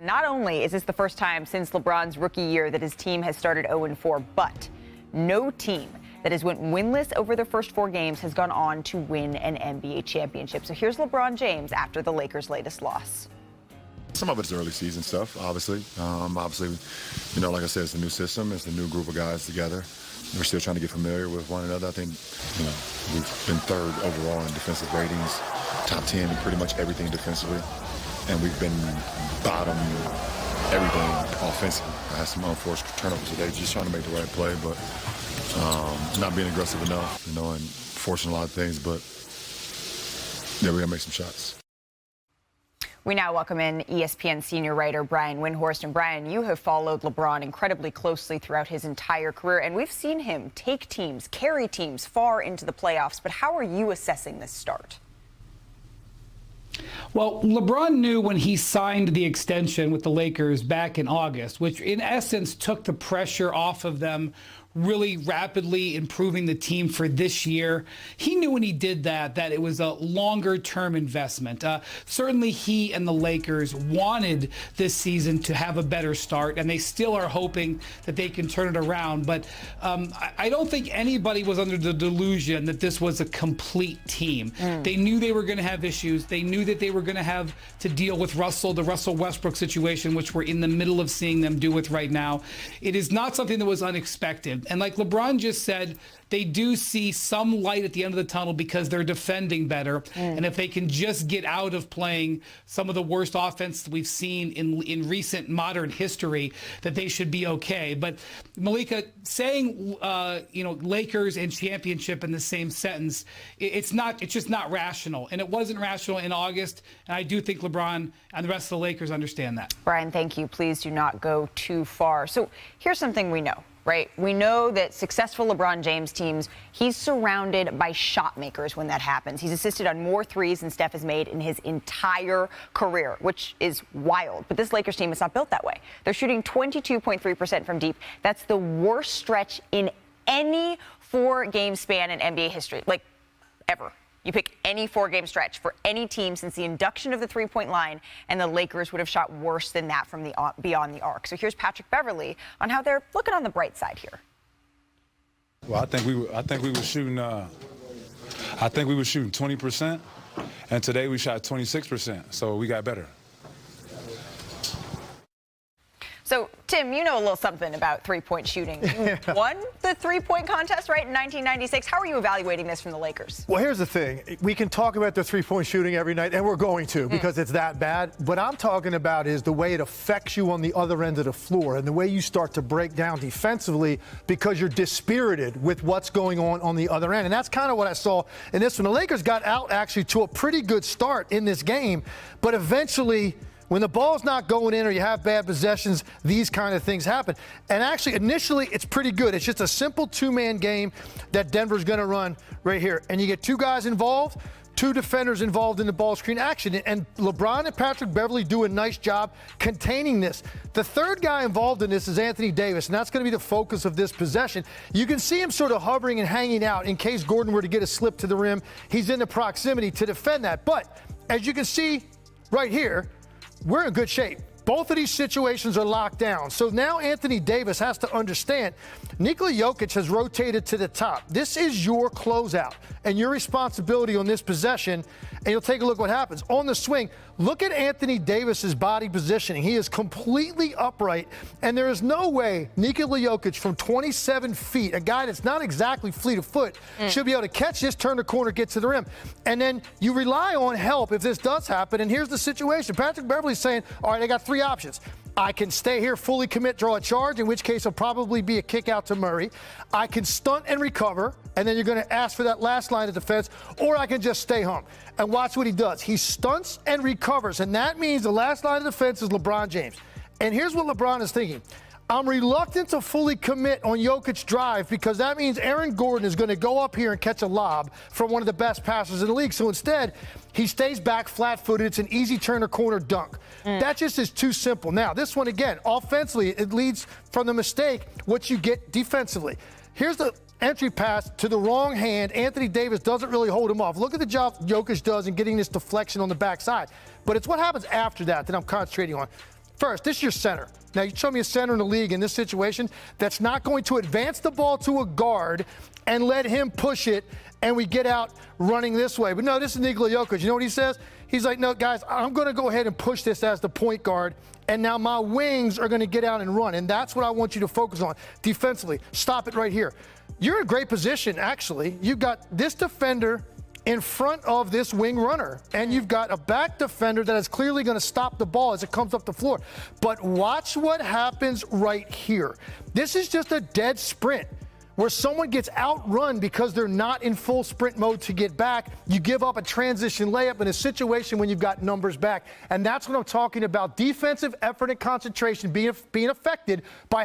Not only is this the first time since LeBron's rookie year that his team has started 0-4, but no team that has went winless over their first 4 games has gone on to win an NBA championship. So here's LeBron James after the Lakers' latest loss. Some of it's early season stuff, obviously. You know, like I said, it's a new system. It's a new group of guys together. We're still trying to get familiar with one another. I think, you know, we've been 3rd overall in defensive ratings, top 10 in pretty much everything defensively. And we've been bottom everything offensively. I had some unforced turnovers today, just trying to make the right play, but not being aggressive enough, you know, and forcing a lot of things. But, yeah, we got to make some shots. We now welcome in ESPN senior writer Brian Windhorst. And Brian, you have followed LeBron incredibly closely throughout his entire career, and we've seen him take teams, carry teams far into the playoffs. But how are you assessing this start? Well, LeBron knew when he signed the extension with the Lakers back in August, which in essence took the pressure off of them, really rapidly improving the team for this year. He knew when he did that it was a longer-term investment. Certainly he and the Lakers wanted this season to have a better start, and they still are hoping that they can turn it around. But I don't think anybody was under the delusion that this was a complete team. They knew they were going to have issues. They knew that they were going to have to deal with the Russell Westbrook situation, which we're in the middle of seeing them do with right now. It is not something that was unexpected. And like LeBron just said, they do see some light at the end of the tunnel because they're defending better. And if they can just get out of playing some of the worst offense we've seen in recent modern history, that they should be okay. But Malika, saying you know, Lakers and championship in the same sentence, it's just not rational. And it wasn't rational in August. And I do think LeBron and the rest of the Lakers understand that. Brian, thank you. Please do not go too far. So here's something we know. Right? We know that successful LeBron James teams, he's surrounded by shot makers when that happens. He's assisted on more threes than Steph has made in his entire career, which is wild. But this Lakers team is not built that way. They're shooting 22.3% from deep. That's the worst stretch in any 4-game span in NBA history, like ever. You pick any 4-game stretch for any team since the induction of the three-point line, and the Lakers would have shot worse than that from the beyond the arc. So here's Patrick Beverley on how they're looking on the bright side here. Well, I think we were shooting 20%, and today we shot 26%. So we got better. So, Tim, you know a little something about three-point shooting. You won the three-point contest, right, in 1996. How are you evaluating this from the Lakers? Well, here's the thing. We can talk about the three-point shooting every night, and we're going to because it's that bad. What I'm talking about is the way it affects you on the other end of the floor and the way you start to break down defensively because you're dispirited with what's going on the other end. And that's kind of what I saw in this one. The Lakers got out actually to a pretty good start in this game, but eventually – when the ball's not going in or you have bad possessions, these kind of things happen. And actually, initially, it's pretty good. It's just a simple 2-man game that Denver's going to run right here. And you get 2 guys involved, 2 defenders involved in the ball screen action. And LeBron and Patrick Beverley do a nice job containing this. The 3rd guy involved in this is Anthony Davis, and that's going to be the focus of this possession. You can see him sort of hovering and hanging out in case Gordon were to get a slip to the rim. He's in the proximity to defend that. But as you can see right here, we're in good shape. Both of these situations are locked down. So now Anthony Davis has to understand Nikola Jokic has rotated to the top. This is your closeout and your responsibility on this possession. And you'll take a look what happens. On the swing, look at Anthony Davis's body positioning. He is completely upright. And there is no way Nikola Jokic from 27 feet, a guy that's not exactly fleet of foot, should be able to catch this, turn the corner, get to the rim. And then you rely on help if this does happen. And here's the situation. Patrick Beverley's saying, all right, I got 3 options. I can stay here, fully commit, draw a charge, in which case it'll probably be a kick out to Murray. I can stunt and recover, and then you're going to ask for that last line of defense, or I can just stay home. And watch what he does. He stunts and recovers, and that means the last line of defense is LeBron James. And here's what LeBron is thinking. I'm reluctant to fully commit on Jokic's drive because that means Aaron Gordon is going to go up here and catch a lob from one of the best passers in the league. So instead, he stays back flat-footed. It's an easy turn or corner dunk. That just is too simple. Now, this one, again, offensively, it leads from the mistake what you get defensively. Here's the entry pass to the wrong hand. Anthony Davis doesn't really hold him off. Look at the job Jokic does in getting this deflection on the backside. But it's what happens after that I'm concentrating on. First, this is your center. Now, you show me a center in the league in this situation that's not going to advance the ball to a guard and let him push it, and we get out running this way. But no, this is Nikola Jokic. You know what he says? He's like, no, guys, I'm going to go ahead and push this as the point guard, and now my wings are going to get out and run. And that's what I want you to focus on defensively. Stop it right here. You're in a great position, actually. You've got this defender in front of this wing runner, and you've got a back defender that is clearly going to stop the ball as it comes up the floor. But watch what happens right here. This is just a dead sprint where someone gets outrun because they're not in full sprint mode to get back. You give up a transition layup in a situation when you've got numbers back. And that's what I'm talking about. Defensive effort and concentration being affected by